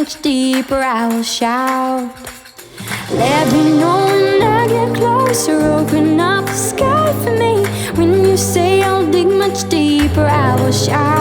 much deeper, I will shout. Let me know when I get closer. Open up the sky for me. When you say I'll dig much deeper, I will shout.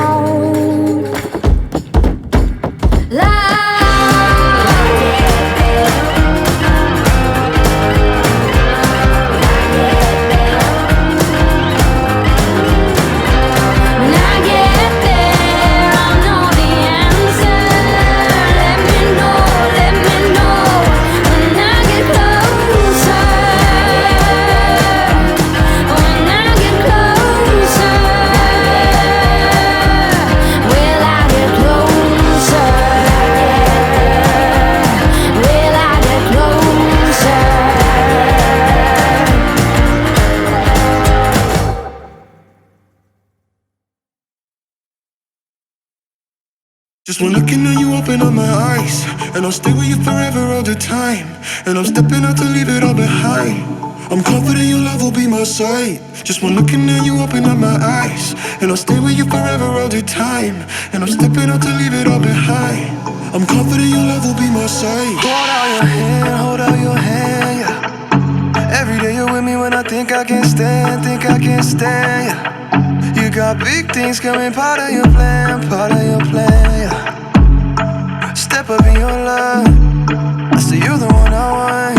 Just one looking at you, open up my eyes, and I'll stay with you forever all the time. And I'm stepping out to leave it all behind. I'm confident your love will be my sight. Just one looking at you, open up my eyes, and I'll stay with you forever all the time. And I'm stepping out to leave it all behind. I'm confident your love will be my sight. Hold out your hand, yeah. Every day you're with me when I think I can't stand, yeah. You got big things coming, part of your plan, yeah. Step up in your love, I say you're the one I want.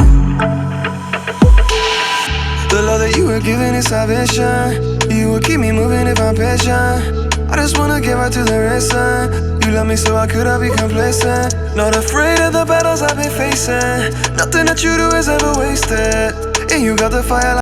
The love that you were giving is salvation. You will keep me moving if I'm patient. I just wanna get right to the racing. You love me so I could have be complacent. Not afraid of the battles I've been facing. Nothing that you do is ever wasted. And you got the fire like